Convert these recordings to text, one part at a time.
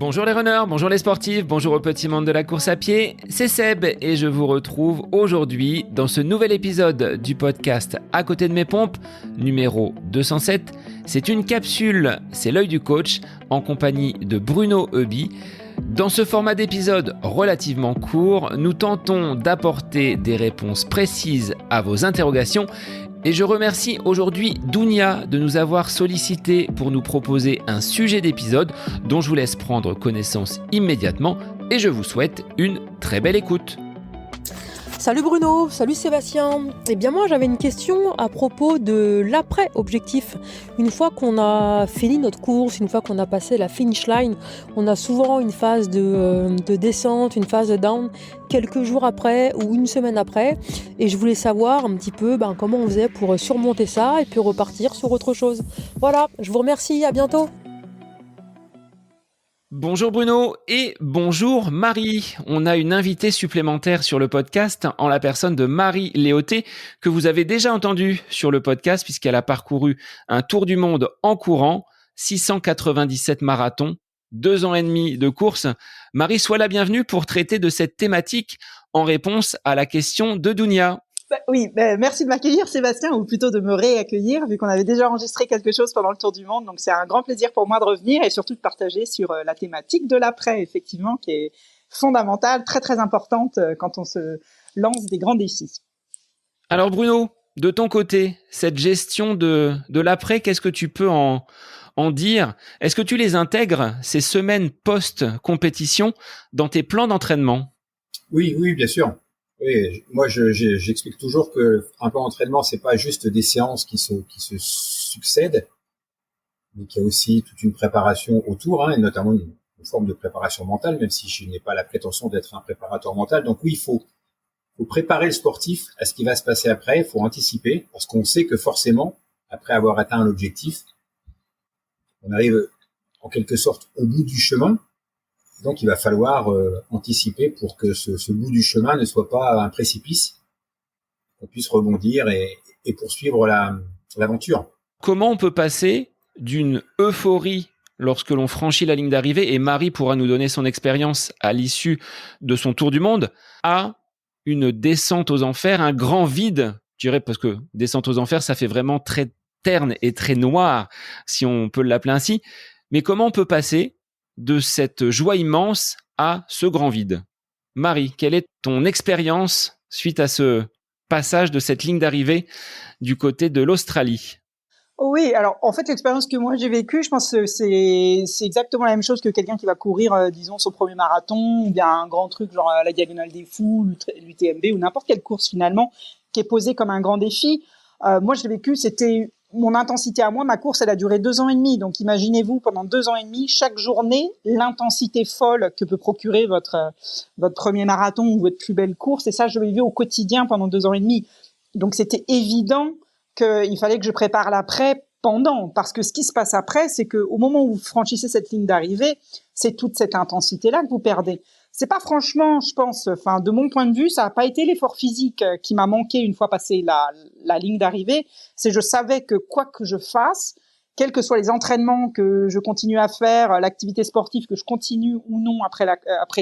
Bonjour les runners, bonjour les sportifs, bonjour au petit monde de la course à pied, c'est Seb et je vous retrouve aujourd'hui dans ce nouvel épisode du podcast À côté de mes pompes, numéro 207. C'est une capsule, c'est l'œil du coach, en compagnie de Bruno Heuby. Dans ce format d'épisode relativement court, nous tentons d'apporter des réponses précises à vos interrogations. Et je remercie aujourd'hui Dounia de nous avoir sollicité pour nous proposer un sujet d'épisode dont je vous laisse prendre connaissance immédiatement et je vous souhaite une très belle écoute. Salut Bruno, salut Sébastien. Eh bien moi j'avais une question à propos de l'après-objectif. Une fois qu'on a fini notre course, une fois qu'on a passé la finish line, on a souvent une phase de descente, une phase de down quelques jours après ou une semaine après. Et je voulais savoir un petit peu comment on faisait pour surmonter ça et puis repartir sur autre chose. Voilà, je vous remercie, à bientôt. Bonjour Bruno et bonjour Marie. On a une invitée supplémentaire sur le podcast en la personne de Marie Léoté que vous avez déjà entendue sur le podcast puisqu'elle a parcouru un tour du monde en courant, 697 marathons, 2 ans et demi de course. Marie, sois la bienvenue pour traiter de cette thématique en réponse à la question de Dounia. Merci de m'accueillir Sébastien, ou plutôt de me réaccueillir, vu qu'on avait déjà enregistré quelque chose pendant le Tour du Monde. Donc c'est un grand plaisir pour moi de revenir et surtout de partager sur la thématique de l'après, effectivement, qui est fondamentale, très très importante quand on se lance des grands défis. Alors Bruno, de ton côté, cette gestion de l'après, qu'est-ce que tu peux en dire? Est-ce que tu les intègres, ces semaines post-compétition, dans tes plans d'entraînement? Oui, bien sûr. Oui, moi j'explique toujours que un plan d'entraînement, c'est pas juste des séances qui se succèdent, mais qu'il y a aussi toute une préparation autour, et notamment une forme de préparation mentale, même si je n'ai pas la prétention d'être un préparateur mental. Donc oui, il faut préparer le sportif à ce qui va se passer après, il faut anticiper, parce qu'on sait que forcément, après avoir atteint l'objectif, on arrive en quelque sorte au bout du chemin. Donc, il va falloir anticiper pour que ce bout du chemin ne soit pas un précipice, qu'on puisse rebondir et poursuivre l'aventure. Comment on peut passer d'une euphorie lorsque l'on franchit la ligne d'arrivée, et Marie pourra nous donner son expérience à l'issue de son tour du monde, à une descente aux enfers, un grand vide, je dirais, parce que descente aux enfers, ça fait vraiment très terne et très noir, si on peut l'appeler ainsi. Mais comment on peut passer de cette joie immense à ce grand vide? Marie, quelle est ton expérience suite à ce passage de cette ligne d'arrivée du côté de l'Australie? Oui, alors en fait l'expérience que moi j'ai vécue, je pense que c'est exactement la même chose que quelqu'un qui va courir, disons, son premier marathon, ou bien un grand truc genre la Diagonale des Fous, l'UTMB, ou n'importe quelle course finalement, qui est posée comme un grand défi. Moi je l'ai vécu, c'était mon intensité à moi, ma course, elle a duré 2 ans et demi. Donc, imaginez-vous, pendant 2 ans et demi, chaque journée, l'intensité folle que peut procurer votre premier marathon ou votre plus belle course. Et ça, je l'ai vu au quotidien pendant 2 ans et demi. Donc, c'était évident qu'il fallait que je prépare l'après pendant. Parce que ce qui se passe après, c'est qu'au moment où vous franchissez cette ligne d'arrivée, c'est toute cette intensité-là que vous perdez. C'est pas franchement, je pense, de mon point de vue, ça n'a pas été l'effort physique qui m'a manqué une fois passé la ligne d'arrivée. C'est je savais que quoi que je fasse, quels que soient les entraînements que je continue à faire, l'activité sportive que je continue ou non après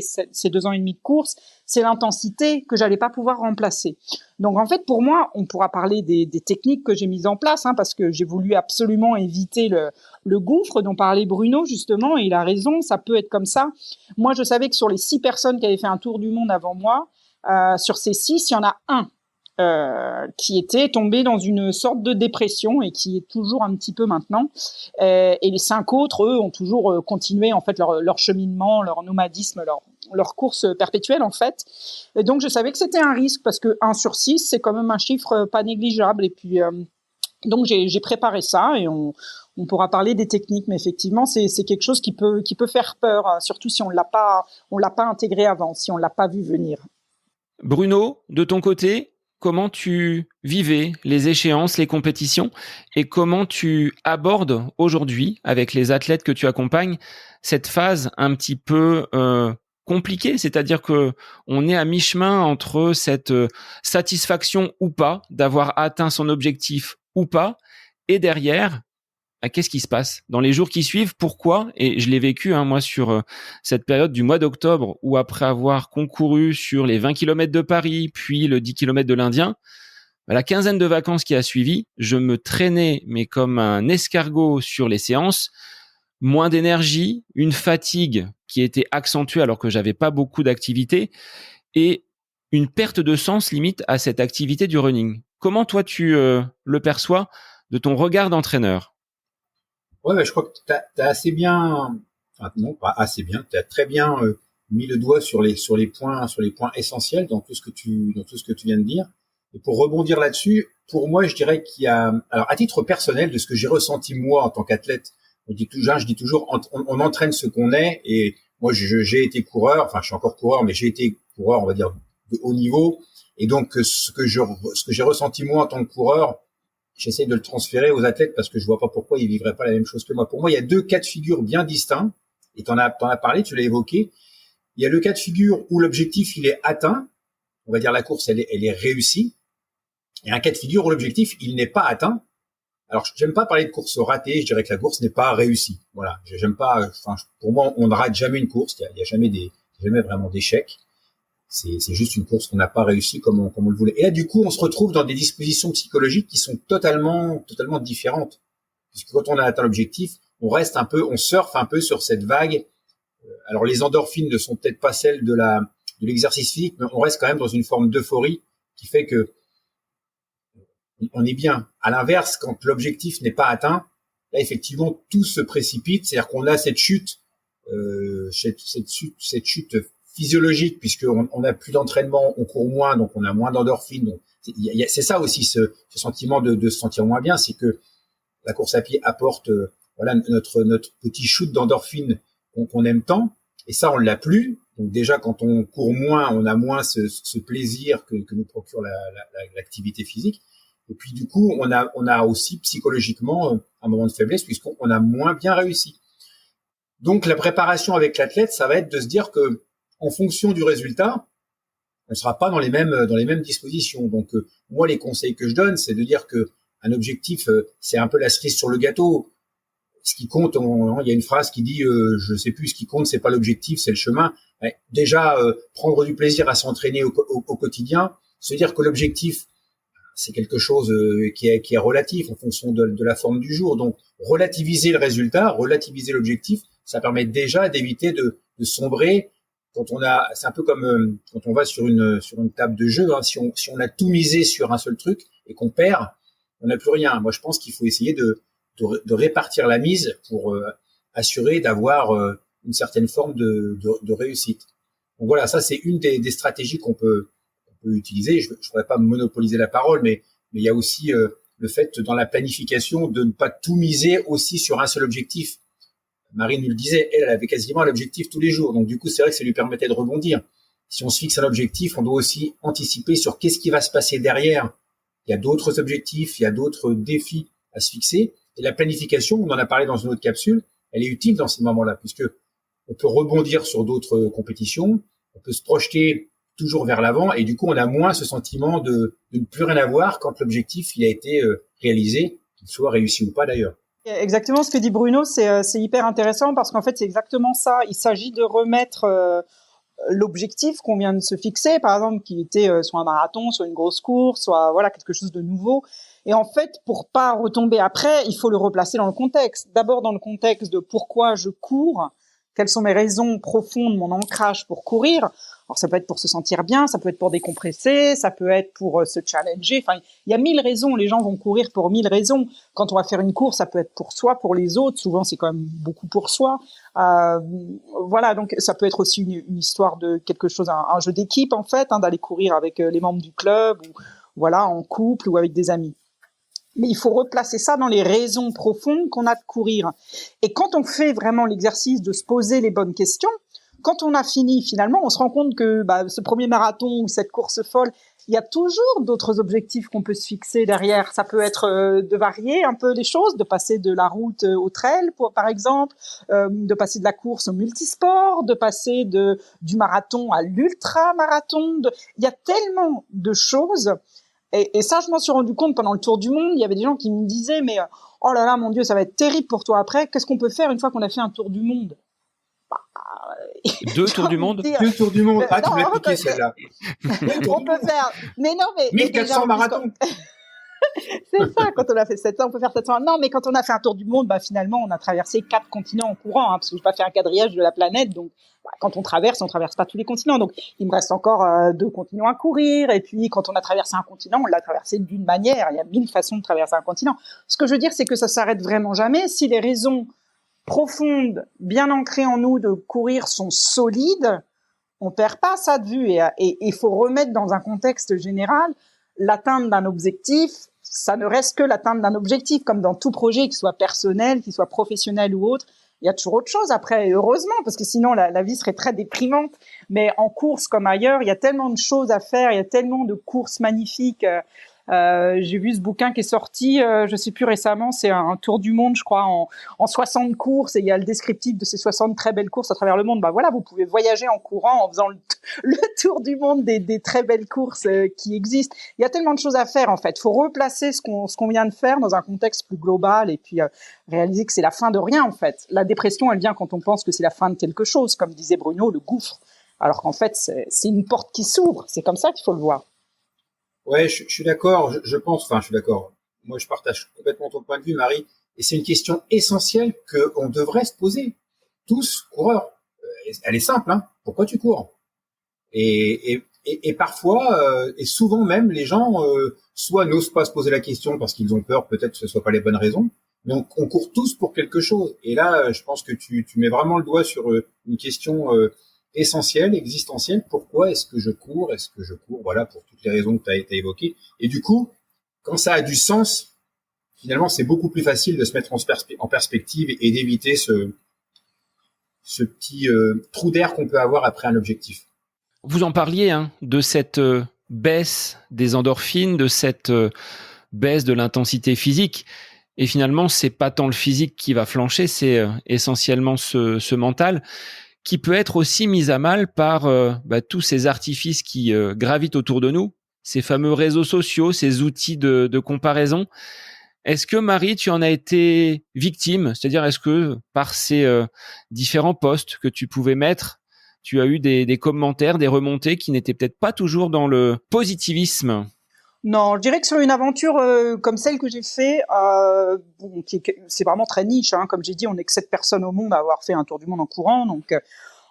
ces 2 ans et demi de course, c'est l'intensité que j'allais pas pouvoir remplacer. Donc en fait, pour moi, on pourra parler des techniques que j'ai mises en place, parce que j'ai voulu absolument éviter le gouffre dont parlait Bruno justement, et il a raison, ça peut être comme ça. Moi, je savais que sur les 6 personnes qui avaient fait un tour du monde avant moi, sur ces 6, il y en a un qui était tombé dans une sorte de dépression et qui est toujours un petit peu maintenant. Et les 5 autres, eux, ont toujours continué en fait leur cheminement, leur nomadisme, leur course perpétuelle en fait. Et donc je savais que c'était un risque parce que 1 sur 6, c'est quand même un chiffre pas négligeable. Et puis donc j'ai préparé ça et on pourra parler des techniques, mais effectivement c'est quelque chose qui peut faire peur, surtout si on l'a pas intégré avant, si on l'a pas vu venir. Bruno, de ton côté, comment tu vivais les échéances, les compétitions, et comment tu abordes aujourd'hui, avec les athlètes que tu accompagnes, cette phase un petit peu compliquée, c'est-à-dire que on est à mi-chemin entre cette satisfaction ou pas d'avoir atteint son objectif ou pas, et derrière qu'est-ce qui se passe dans les jours qui suivent. Pourquoi? Et je l'ai vécu, moi, sur cette période du mois d'octobre où, après avoir concouru sur les 20 km de Paris, puis le 10 km de l'Indien, la quinzaine de vacances qui a suivi, je me traînais, mais comme un escargot sur les séances, moins d'énergie, une fatigue qui était accentuée alors que j'avais pas beaucoup d'activité et une perte de sens limite à cette activité du running. Comment toi tu le perçois de ton regard d'entraîneur? Ouais, je crois que t'as assez bien, enfin, non, pas assez bien, t'as très bien mis le doigt sur les points essentiels dans tout ce que tu viens de dire. Et pour rebondir là-dessus, pour moi, je dirais qu'il y a, alors à titre personnel, de ce que j'ai ressenti moi en tant qu'athlète, je dis toujours, on entraîne ce qu'on est. Et moi, j'ai été coureur, enfin, je suis encore coureur, mais j'ai été coureur, on va dire, de haut niveau. Et donc, ce que j'ai ressenti moi en tant que coureur, j'essaie de le transférer aux athlètes parce que je vois pas pourquoi ils vivraient pas la même chose que moi. Pour moi, il y a deux cas de figure bien distincts. Et t'en as parlé, tu l'as évoqué. Il y a le cas de figure où l'objectif, il est atteint. On va dire la course, elle est réussie. Et un cas de figure où l'objectif, il n'est pas atteint. Alors, j'aime pas parler de course ratée. Je dirais que la course n'est pas réussie. Voilà. J'aime pas, enfin, pour moi, on ne rate jamais une course. Il y a jamais vraiment d'échec. C'est juste une course qu'on n'a pas réussi comme on le voulait. Et là, du coup, on se retrouve dans des dispositions psychologiques qui sont totalement différentes. Puisque quand on a atteint l'objectif, on surfe un peu sur cette vague. Alors, les endorphines ne sont peut-être pas celles de l'exercice physique, mais on reste quand même dans une forme d'euphorie qui fait que on est bien. À l'inverse, quand l'objectif n'est pas atteint, là, effectivement, tout se précipite. C'est-à-dire qu'on a cette chute physiologique, puisqu'on a plus d'entraînement, on court moins, donc on a moins d'endorphines. Donc c'est ça aussi, ce sentiment de se sentir moins bien, c'est que la course à pied apporte notre petit shoot d'endorphines qu'on aime tant, et ça on l'a plus. Donc déjà, quand on court moins, on a moins ce plaisir que nous procure l'activité physique. Et puis du coup, on a aussi psychologiquement un moment de faiblesse puisqu'on a moins bien réussi. Donc la préparation avec l'athlète, ça va être de se dire que en fonction du résultat, on ne sera pas dans les mêmes dispositions. Donc moi, les conseils que je donne, c'est de dire que un objectif, c'est un peu la cerise sur le gâteau. Ce qui compte, il y a une phrase qui dit, je sais plus, ce qui compte, c'est pas l'objectif, c'est le chemin. Ouais, déjà, prendre du plaisir à s'entraîner au quotidien, se dire que l'objectif, c'est quelque chose qui est relatif en fonction de la forme du jour. Donc, relativiser le résultat, relativiser l'objectif, ça permet déjà d'éviter de sombrer. C'est un peu comme quand on va sur une table de jeu. Si on a tout misé sur un seul truc et qu'on perd, on n'a plus rien. Moi, je pense qu'il faut essayer de répartir la mise pour assurer d'avoir une certaine forme de réussite. Donc voilà, ça c'est une des stratégies qu'on peut utiliser. Je ne voudrais pas monopoliser la parole, mais il y a aussi le fait dans la planification de ne pas tout miser aussi sur un seul objectif. Marie nous le disait, elle avait quasiment l'objectif tous les jours. Donc du coup, c'est vrai que ça lui permettait de rebondir. Si on se fixe un objectif, on doit aussi anticiper sur qu'est-ce qui va se passer derrière. Il y a d'autres objectifs, il y a d'autres défis à se fixer. Et la planification, on en a parlé dans une autre capsule, elle est utile dans ces moments-là, puisque on peut rebondir sur d'autres compétitions, on peut se projeter toujours vers l'avant, et du coup, on a moins ce sentiment de ne plus rien avoir quand l'objectif il a été réalisé, qu'il soit réussi ou pas d'ailleurs. Exactement ce que dit Bruno, c'est hyper intéressant parce qu'en fait, c'est exactement ça. Il s'agit de remettre l'objectif qu'on vient de se fixer, par exemple, qui était soit un marathon, soit une grosse course, soit voilà quelque chose de nouveau. Et en fait, pour pas retomber après, il faut le replacer dans le contexte. D'abord dans le contexte de pourquoi je cours, quelles sont mes raisons profondes, mon ancrage pour courir. Alors ça peut être pour se sentir bien, ça peut être pour décompresser, ça peut être pour se challenger. Enfin, il y a 1000 raisons. Les gens vont courir pour 1000 raisons. Quand on va faire une course, ça peut être pour soi, pour les autres. Souvent, c'est quand même beaucoup pour soi. Voilà, donc ça peut être aussi une histoire de quelque chose, un jeu d'équipe en fait, d'aller courir avec les membres du club, ou voilà, en couple ou avec des amis. Mais il faut replacer ça dans les raisons profondes qu'on a de courir. Et quand on fait vraiment l'exercice de se poser les bonnes questions, quand on a fini, finalement, on se rend compte que ce premier marathon ou cette course folle, il y a toujours d'autres objectifs qu'on peut se fixer derrière. Ça peut être de varier un peu les choses, de passer de la route au trail, par exemple, de passer de la course au multisport, de passer du marathon à l'ultra-marathon. Il y a tellement de choses Et ça, je m'en suis rendu compte pendant le tour du monde. Il y avait des gens qui me disaient, mais oh là là, mon Dieu, ça va être terrible pour toi après. Qu'est-ce qu'on peut faire une fois qu'on a fait un tour du monde? 2 tours du monde? 2 tours du monde. Ah, tu Non, m'as piqué celle-là. on peut faire. Mais non, mais 1400 marathons. c'est ça, quand on a fait 700, on peut faire 700. Non, mais quand on a fait un tour du monde, bah, finalement, on a traversé 4 continents en courant, hein, parce que je vais pas faire un quadrillage de la planète. Donc, bah, quand on traverse pas tous les continents. Donc, il me reste encore 2 continents à courir. Et puis, quand on a traversé un continent, on l'a traversé d'une manière. Il y a 1000 façons de traverser un continent. Ce que je veux dire, c'est que ça s'arrête vraiment jamais. Si les raisons profondes, bien ancrées en nous de courir sont solides, on perd pas ça de vue. Et il faut remettre dans un contexte général l'atteinte d'un objectif. Ça ne reste que l'atteinte d'un objectif, comme dans tout projet, qu'il soit personnel, qu'il soit professionnel ou autre. Il y a toujours autre chose après, heureusement, parce que sinon la vie serait très déprimante. Mais en course comme ailleurs, il y a tellement de choses à faire, il y a tellement de courses magnifiques. J'ai vu ce bouquin qui est sorti, je sais plus récemment, c'est un tour du monde, je crois, en 60 courses, et il y a le descriptif de ces 60 très belles courses à travers le monde. Bah voilà, vous pouvez voyager en courant, en faisant le tour du monde des très belles courses qui existent. Il y a tellement de choses à faire, en fait. Il faut replacer ce qu'on vient de faire dans un contexte plus global, et puis réaliser que c'est la fin de rien, en fait. La dépression, elle vient quand on pense que c'est la fin de quelque chose, comme disait Bruno, le gouffre. Alors qu'en fait, c'est une porte qui s'ouvre. C'est comme ça qu'il faut le voir. Ouais, je suis d'accord. Je pense, enfin, je suis d'accord. Moi, je partage complètement ton point de vue, Marie. Et c'est une question essentielle qu'on devrait se poser. Tous coureurs. Elle est simple, hein. Pourquoi tu cours? Et parfois, et souvent même, les gens, soit n'osent pas se poser la question parce qu'ils ont peur, peut-être que ce soit pas les bonnes raisons. Mais on court tous pour quelque chose. Et là, je pense que tu mets vraiment le doigt sur une question, essentielle, existentielle. Pourquoi est-ce que je cours? Est-ce que je cours? Voilà, pour toutes les raisons que tu as évoquées. Et du coup, quand ça a du sens, finalement, c'est beaucoup plus facile de se mettre en perspective et d'éviter ce petit trou d'air qu'on peut avoir après un objectif. Vous en parliez, hein, de cette baisse des endorphines, de cette baisse de l'intensité physique. Et finalement, c'est pas tant le physique qui va flancher, c'est essentiellement ce mental, qui peut être aussi mis à mal par tous ces artifices qui gravitent autour de nous, ces fameux réseaux sociaux, ces outils de comparaison. Est-ce que, Marie, tu en as été victime? C'est-à-dire, est-ce que par ces différents posts que tu pouvais mettre, tu as eu des commentaires, des remontées qui n'étaient peut-être pas toujours dans le positivisme? Non, je dirais que sur une aventure comme celle que j'ai fait, c'est vraiment très niche, hein. Comme j'ai dit, on n'est que 7 personnes au monde à avoir fait un tour du monde en courant, donc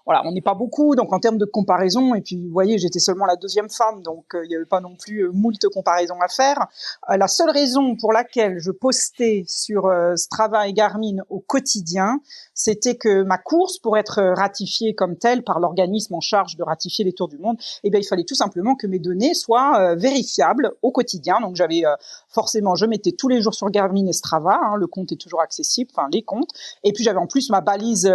voilà, on n'est pas beaucoup. Donc en termes de comparaison, et puis vous voyez, j'étais seulement la 2e femme, donc il n'y avait pas non plus moult comparaisons à faire. La seule raison pour laquelle je postais sur Strava et Garmin au quotidien, c'était que ma course, pour être ratifiée comme telle par l'organisme en charge de ratifier les tours du monde, eh bien, il fallait tout simplement que mes données soient vérifiables au quotidien. Donc j'avais forcément, je mettais tous les jours sur Garmin et Strava, hein, le compte est toujours accessible, enfin les comptes. Et puis j'avais en plus ma balise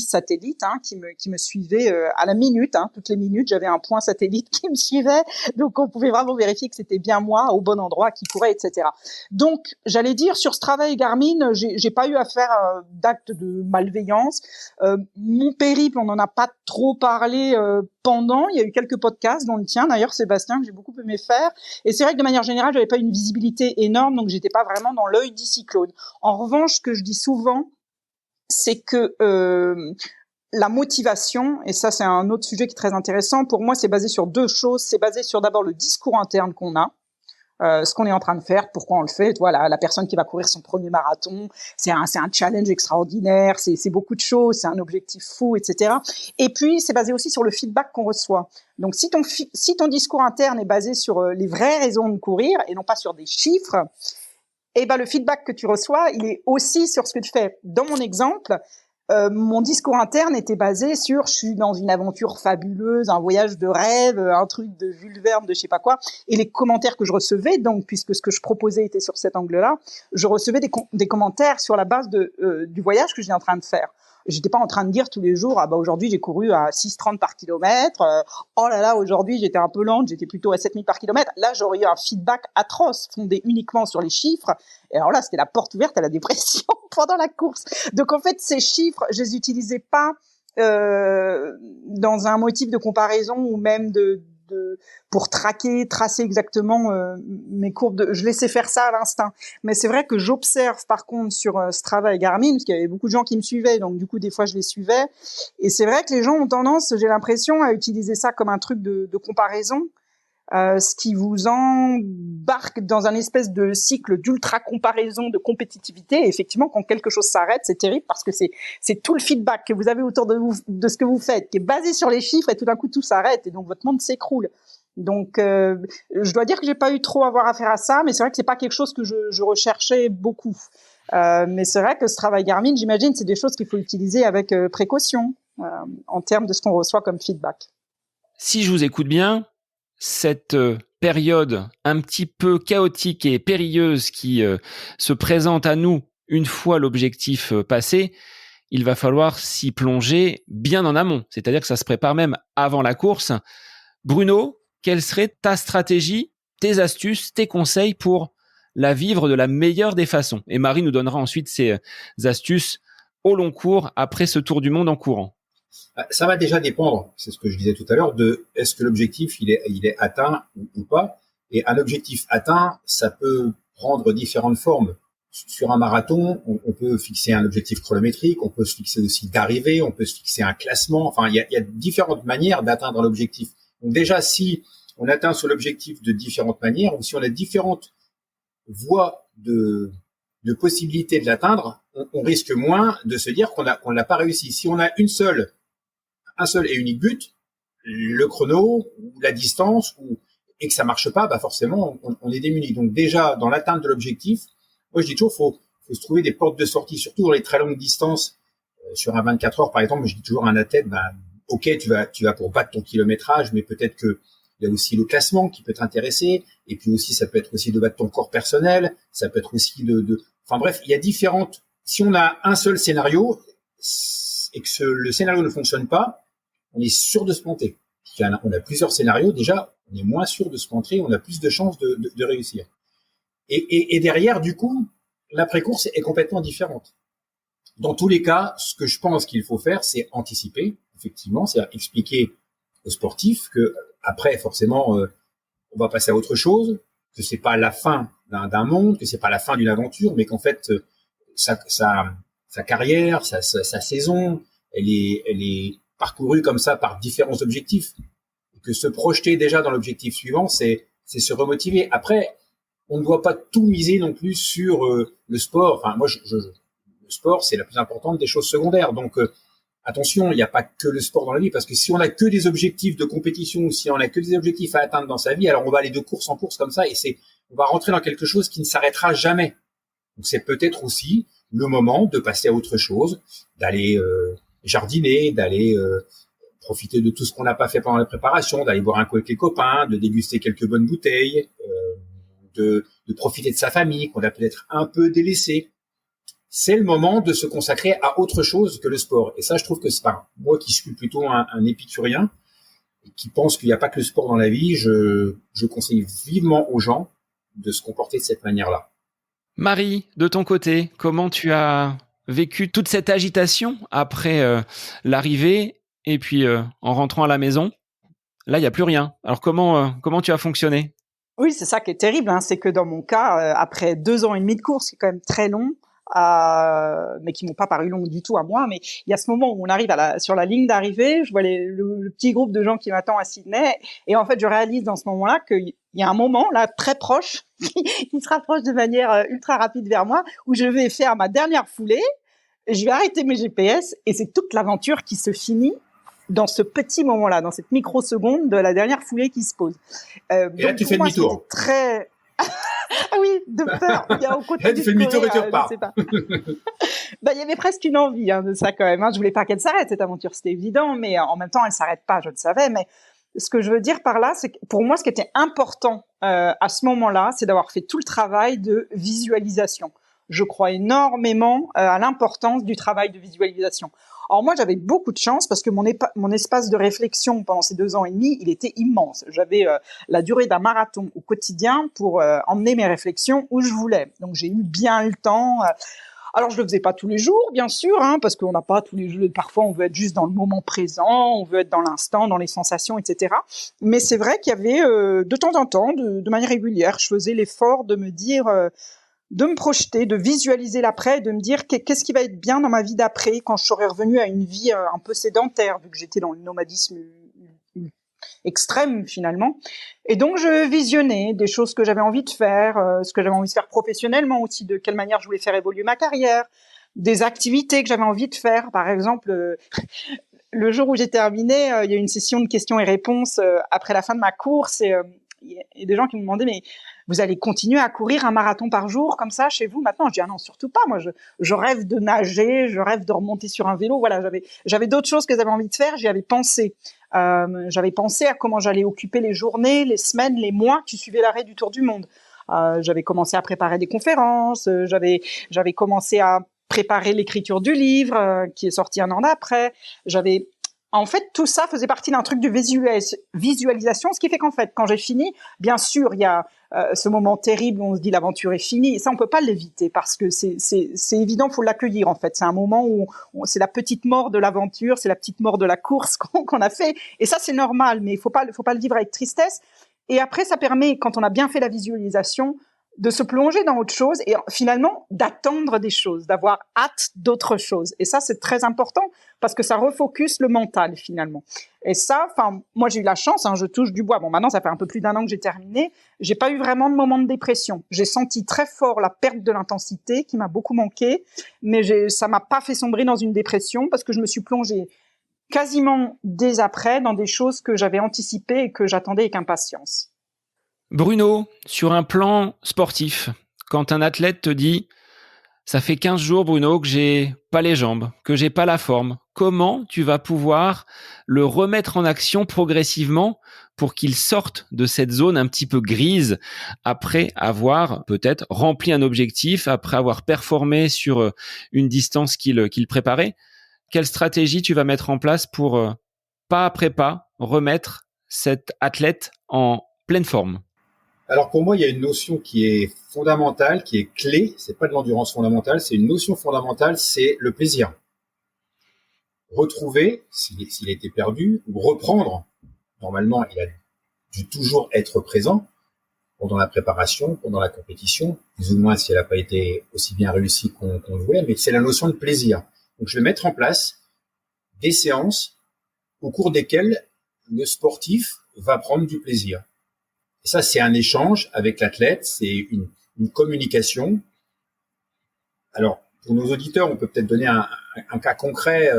satellite, hein, qui me suivait à la minute, hein, toutes les minutes, j'avais un point satellite qui me suivait, donc on pouvait vraiment vérifier que c'était bien moi au bon endroit qui courait, etc. Donc j'allais dire, sur Strava et Garmin, j'ai pas eu à faire d'actes de malveillance. Mon périple, on n'en a pas trop parlé pendant. Il y a eu quelques podcasts, dont le tien d'ailleurs, Sébastien, que j'ai beaucoup aimé faire. Et c'est vrai que de manière générale, j'avais pas une visibilité énorme, donc j'étais pas vraiment dans l'œil du cyclone. En revanche, ce que je dis souvent, c'est que la motivation, et ça c'est un autre sujet qui est très intéressant, pour moi c'est basé sur 2 choses. C'est basé sur d'abord le discours interne qu'on a, ce qu'on est en train de faire, pourquoi on le fait. Voilà, la personne qui va courir son premier marathon, c'est un challenge extraordinaire, c'est beaucoup de choses, c'est un objectif fou, etc. Et puis c'est basé aussi sur le feedback qu'on reçoit. Donc si ton discours interne est basé sur les vraies raisons de courir et non pas sur des chiffres, et ben le feedback que tu reçois, il est aussi sur ce que tu fais. Dans mon exemple, mon discours interne était basé sur je suis dans une aventure fabuleuse, un voyage de rêve, un truc de Jules Verne, de je sais pas quoi. Et les commentaires que je recevais, donc puisque ce que je proposais était sur cet angle-là, je recevais des commentaires sur la base du voyage que j'étais en train de faire. J'étais pas en train de dire tous les jours, ah bah aujourd'hui j'ai couru à 6,30 par kilomètre, oh là là aujourd'hui j'étais un peu lente, j'étais plutôt à 7,000 par kilomètre. Là j'aurais eu un feedback atroce, fondé uniquement sur les chiffres. Et alors là c'était la porte ouverte à la dépression pendant la course. Donc en fait ces chiffres, je les utilisais pas dans un motif de comparaison ou même de pour tracer exactement mes courbes. Je laissais faire ça à l'instinct. Mais c'est vrai que j'observe par contre sur Strava et Garmin, parce qu'il y avait beaucoup de gens qui me suivaient, donc du coup des fois je les suivais. Et c'est vrai que les gens ont tendance, j'ai l'impression, à utiliser ça comme un truc de comparaison. Ce qui vous embarque dans un espèce de cycle d'ultra-comparaison, de compétitivité. Et effectivement, quand quelque chose s'arrête, c'est terrible parce que c'est tout le feedback que vous avez autour de vous, de ce que vous faites, qui est basé sur les chiffres, et tout d'un coup, tout s'arrête et donc votre monde s'écroule. Donc, je dois dire que j'ai pas eu trop à avoir affaire à ça, mais c'est vrai que c'est pas quelque chose que je recherchais beaucoup. Mais c'est vrai que ce travail Garmin, j'imagine, c'est des choses qu'il faut utiliser avec précaution en termes de ce qu'on reçoit comme feedback. Si je vous écoute bien, cette période un petit peu chaotique et périlleuse qui se présente à nous une fois l'objectif passé, il va falloir s'y plonger bien en amont. C'est-à-dire que ça se prépare même avant la course. Bruno, quelle serait ta stratégie, tes astuces, tes conseils pour la vivre de la meilleure des façons? Et Marie nous donnera ensuite ses astuces au long cours après ce tour du monde en courant. Ça va déjà dépendre, c'est ce que je disais tout à l'heure, de est-ce que l'objectif il est atteint ou pas. Et un objectif atteint, ça peut prendre différentes formes. Sur un marathon, on peut fixer un objectif chronométrique, on peut se fixer aussi d'arrivée, on peut se fixer un classement. Enfin, il y a différentes manières d'atteindre l'objectif. Donc déjà, si on atteint sur l'objectif de différentes manières, ou si on a différentes voies de possibilités de l'atteindre, on risque moins de se dire qu'on l'a pas réussi. Si on a un seul et unique but, le chrono ou la distance, et que ça marche pas, bah forcément on est démuni. Donc déjà dans l'atteinte de l'objectif, moi je dis toujours faut se trouver des portes de sortie, surtout dans les très longues distances. Sur un 24 heures par exemple, je dis toujours à un athlète, ok tu vas pour battre ton kilométrage, mais peut-être que il y a aussi le classement qui peut t'intéresser, et puis aussi ça peut être aussi de battre ton corps personnel, ça peut être aussi enfin bref, il y a différentes. Si on a un seul scénario et que le scénario ne fonctionne pas, on est sûr de se planter. Si on a plusieurs scénarios, déjà, on est moins sûr de se planter, on a plus de chances de réussir. Et derrière, du coup, l'après-course est complètement différente. Dans tous les cas, ce que je pense qu'il faut faire, c'est anticiper, effectivement, c'est-à-dire expliquer aux sportifs que après, forcément, on va passer à autre chose, que c'est pas la fin d'un monde, que c'est pas la fin d'une aventure, mais qu'en fait, sa carrière, sa saison, elle est parcourue comme ça par différents objectifs. Et que se projeter déjà dans l'objectif suivant, c'est se remotiver. Après, on ne doit pas tout miser non plus sur le sport. Enfin, moi, le sport, c'est la plus importante des choses secondaires. Donc, attention, il n'y a pas que le sport dans la vie, parce que si on n'a que des objectifs de compétition, ou si on n'a que des objectifs à atteindre dans sa vie, alors on va aller de course en course comme ça, et on va rentrer dans quelque chose qui ne s'arrêtera jamais. Donc, c'est peut-être aussi le moment de passer à autre chose, d'aller jardiner, d'aller profiter de tout ce qu'on n'a pas fait pendant la préparation, d'aller boire un coup avec les copains, de déguster quelques bonnes bouteilles, de profiter de sa famille qu'on a peut-être un peu délaissé. C'est le moment de se consacrer à autre chose que le sport. Et ça, je trouve que c'est pas moi qui suis plutôt un épicurien et qui pense qu'il n'y a pas que le sport dans la vie. Je conseille vivement aux gens de se comporter de cette manière-là. Marie, de ton côté, comment tu as vécu toute cette agitation après l'arrivée et puis en rentrant à la maison? Là, il n'y a plus rien. Alors comment tu as fonctionné? Oui, c'est ça qui est terrible, hein, c'est que dans mon cas, après 2 ans et demi de course, qui est quand même très long, mais qui m'ont pas paru longs du tout à moi, mais il y a ce moment où on arrive sur la ligne d'arrivée, je vois le petit groupe de gens qui m'attend à Sydney, et en fait, je réalise dans ce moment-là qu'il y a un moment, là, très proche, qui se rapproche de manière ultra rapide vers moi, où je vais faire ma dernière foulée, je vais arrêter mes GPS, et c'est toute l'aventure qui se finit dans ce petit moment-là, dans cette microseconde de la dernière foulée qui se pose. Et là, tu fais demi-tour. Très... Ah oui, de peur. Il y a au côté là, tu fais demi-tour et tu repars. Je sais pas. Il y avait presque une envie de ça quand même. Je voulais pas qu'elle s'arrête, cette aventure, c'était évident, mais en même temps, elle s'arrête pas, je le savais. Mais ce que je veux dire par là, c'est que pour moi, ce qui était important à ce moment-là, c'est d'avoir fait tout le travail de visualisation. Je crois énormément à l'importance du travail de visualisation. Alors moi, j'avais beaucoup de chance parce que mon espace de réflexion pendant ces 2 ans et demi, il était immense. J'avais la durée d'un marathon au quotidien pour emmener mes réflexions où je voulais. Donc j'ai eu bien le temps. Alors, je le faisais pas tous les jours, bien sûr, hein, parce qu'on n'a pas tous les jours. Parfois, on veut être juste dans le moment présent, on veut être dans l'instant, dans les sensations, etc. Mais c'est vrai qu'il y avait de temps en temps, de manière régulière, je faisais l'effort de me dire, de me projeter, de visualiser l'après, de me dire qu'est-ce qui va être bien dans ma vie d'après quand je serai revenue à une vie un peu sédentaire, vu que j'étais dans le nomadisme extrême finalement. Et donc je visionnais des choses que j'avais envie de faire, ce que j'avais envie de faire professionnellement aussi, de quelle manière je voulais faire évoluer ma carrière, des activités que j'avais envie de faire. Par exemple, le jour où j'ai terminé, il y a eu une session de questions et réponses après la fin de ma course et il y a des gens qui me demandaient mais vous allez continuer à courir un marathon par jour comme ça chez vous maintenant? Je dis ah non, surtout pas. Moi je rêve de nager, je rêve de remonter sur un vélo. Voilà, j'avais d'autres choses que j'avais envie de faire, j'y avais pensé. J'avais pensé à comment j'allais occuper les journées, les semaines, les mois qui suivaient l'arrêt du Tour du Monde. J'avais commencé à préparer des conférences, j'avais commencé à préparer l'écriture du livre qui est sorti un an après. En fait, tout ça faisait partie d'un truc de visualisation, ce qui fait qu'en fait, quand j'ai fini, bien sûr, il y a ce moment terrible où on se dit l'aventure est finie. Et ça, on peut pas l'éviter parce que c'est évident, faut l'accueillir en fait. C'est un moment où c'est la petite mort de l'aventure, c'est la petite mort de la course qu'on a fait. Et ça, c'est normal, mais il faut pas le vivre avec tristesse. Et après, ça permet, quand on a bien fait la visualisation, de se plonger dans autre chose et finalement d'attendre des choses, d'avoir hâte d'autres choses. Et ça, c'est très important parce que ça refocus le mental finalement. Et ça, moi j'ai eu la chance, je touche du bois. Bon, maintenant ça fait un peu plus d'un an que j'ai terminé. J'ai pas eu vraiment de moment de dépression. J'ai senti très fort la perte de l'intensité qui m'a beaucoup manqué, mais ça m'a pas fait sombrer dans une dépression parce que je me suis plongée quasiment dès après dans des choses que j'avais anticipées et que j'attendais avec impatience. Bruno, sur un plan sportif, quand un athlète te dit « ça fait 15 jours, Bruno, que j'ai pas les jambes, que j'ai pas la forme », comment tu vas pouvoir le remettre en action progressivement pour qu'il sorte de cette zone un petit peu grise après avoir peut-être rempli un objectif, après avoir performé sur une distance qu'il préparait? Quelle stratégie tu vas mettre en place pour, pas après pas, remettre cet athlète en pleine forme? Alors pour moi, il y a une notion qui est fondamentale, qui est clé. C'est pas de l'endurance fondamentale, c'est une notion fondamentale, c'est le plaisir. Retrouver, s'il a été perdu, ou reprendre. Normalement, il a dû toujours être présent pendant la préparation, pendant la compétition, plus ou moins si elle n'a pas été aussi bien réussie qu'on le voulait, mais c'est la notion de plaisir. Donc je vais mettre en place des séances au cours desquelles le sportif va prendre du plaisir. Et ça, c'est un échange avec l'athlète, c'est une communication. Alors, pour nos auditeurs, on peut peut-être donner un cas concret.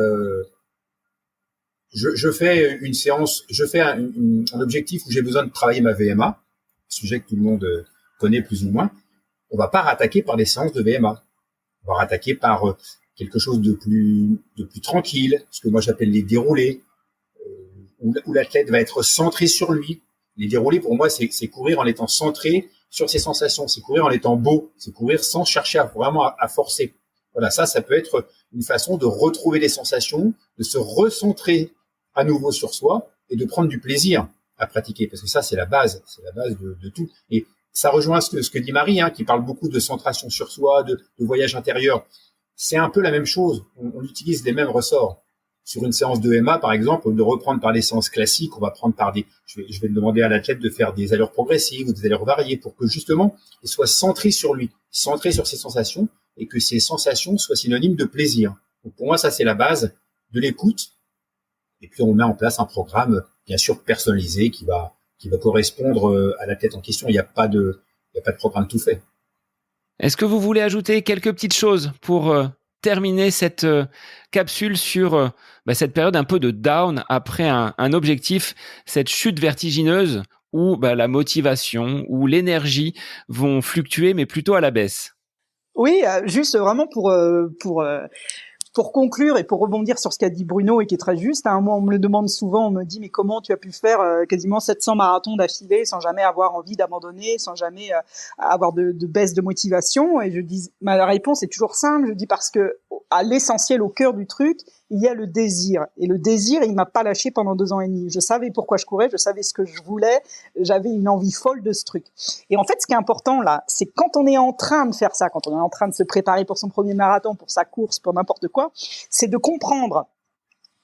Je fais une séance, je fais un objectif où j'ai besoin de travailler ma VMA, sujet que tout le monde connaît plus ou moins. On va pas rattaquer par des séances de VMA. On va rattaquer par quelque chose de plus tranquille, ce que moi j'appelle les déroulés, où l'athlète va être centré sur lui. Les déroulés, pour moi, c'est courir en étant centré sur ses sensations, c'est courir en étant beau, c'est courir sans chercher à forcer. Voilà, ça peut être une façon de retrouver les sensations, de se recentrer à nouveau sur soi et de prendre du plaisir à pratiquer, parce que ça, c'est la base de tout. Et ça rejoint ce que dit Marie, qui parle beaucoup de centration sur soi, de voyage intérieur. C'est un peu la même chose, on utilise les mêmes ressorts. Sur une séance de MA, par exemple, de reprendre par des séances classiques, on va prendre je vais demander à l'athlète de faire des allures progressives ou des allures variées pour que justement, il soit centré sur lui, centré sur ses sensations et que ces sensations soient synonymes de plaisir. Donc pour moi, ça, c'est la base de l'écoute. Et puis, on met en place un programme, bien sûr, personnalisé qui va correspondre à l'athlète en question. Il n'y a pas de programme tout fait. Est-ce que vous voulez ajouter quelques petites choses pour terminer cette capsule sur cette période un peu de down après un objectif, cette chute vertigineuse où la motivation, où l'énergie vont fluctuer, mais plutôt à la baisse? Oui, juste vraiment pour conclure et pour rebondir sur ce qu'a dit Bruno et qui est très juste, moi on me le demande souvent, on me dit mais comment tu as pu faire quasiment 700 marathons d'affilée sans jamais avoir envie d'abandonner, sans jamais avoir de baisse de motivation? Et je dis, ma réponse est toujours simple, je dis parce que à l'essentiel, au cœur du truc, il y a le désir. Et le désir, il m'a pas lâché pendant 2 ans et demi. Je savais pourquoi je courais, je savais ce que je voulais, j'avais une envie folle de ce truc. Et en fait, ce qui est important là, c'est quand on est en train de faire ça, quand on est en train de se préparer pour son premier marathon, pour sa course, pour n'importe quoi, c'est de comprendre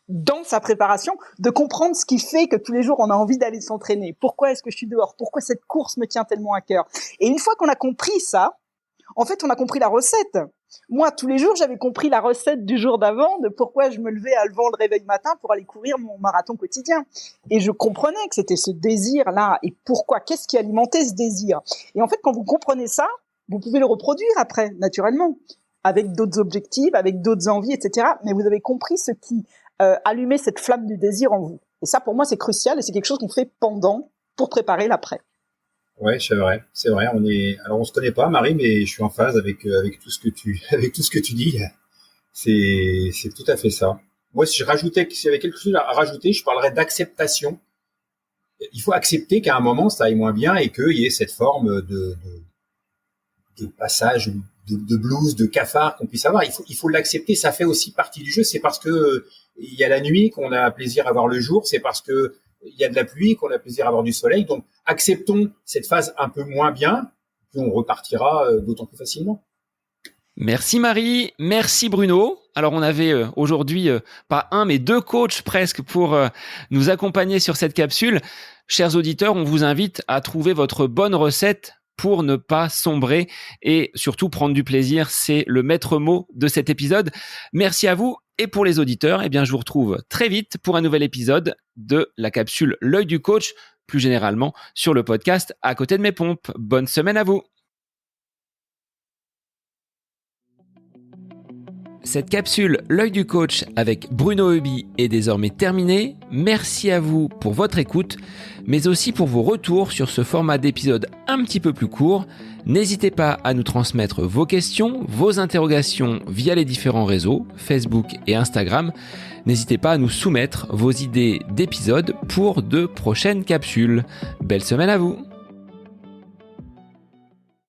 dans sa préparation, de comprendre ce qui fait que tous les jours on a envie d'aller s'entraîner. Pourquoi est-ce que je suis dehors? Pourquoi cette course me tient tellement à cœur? Et une fois qu'on a compris ça, en fait, on a compris la recette. Moi, tous les jours, j'avais compris la recette du jour d'avant de pourquoi je me levais avant le réveil matin pour aller courir mon marathon quotidien. Et je comprenais que c'était ce désir-là. Et pourquoi? Qu'est-ce qui alimentait ce désir? Et en fait, quand vous comprenez ça, vous pouvez le reproduire après, naturellement, avec d'autres objectifs, avec d'autres envies, etc. Mais vous avez compris ce qui allumait cette flamme du désir en vous. Et ça, pour moi, c'est crucial et c'est quelque chose qu'on fait pendant pour préparer l'après. Ouais, c'est vrai. Alors on se connaît pas, Marie, mais je suis en phase avec tout ce que tu dis. C'est tout à fait ça. Moi, s'il y avait quelque chose à rajouter, je parlerais d'acceptation. Il faut accepter qu'à un moment, ça aille moins bien et qu'il y ait cette forme de passage, de blues, de cafard qu'on puisse avoir. Il faut l'accepter. Ça fait aussi partie du jeu. C'est parce que il y a la nuit qu'on a plaisir à voir le jour. C'est parce que il y a de la pluie qu'on a plaisir à voir du soleil. Donc, acceptons cette phase un peu moins bien, puis on repartira d'autant plus facilement. Merci Marie, merci Bruno. Alors on avait aujourd'hui pas un mais 2 coachs presque pour nous accompagner sur cette capsule. Chers auditeurs, on vous invite à trouver votre bonne recette pour ne pas sombrer et surtout prendre du plaisir. C'est le maître mot de cet épisode. Merci à vous. Et pour les auditeurs, je vous retrouve très vite pour un nouvel épisode de la capsule L'œil du coach, plus généralement sur le podcast À côté de mes pompes. Bonne semaine à vous. Cette capsule L'œil du coach avec Bruno Heuby est désormais terminée. Merci à vous pour votre écoute, mais aussi pour vos retours sur ce format d'épisode un petit peu plus court. N'hésitez pas à nous transmettre vos questions, vos interrogations via les différents réseaux, Facebook et Instagram. N'hésitez pas à nous soumettre vos idées d'épisodes pour de prochaines capsules. Belle semaine à vous!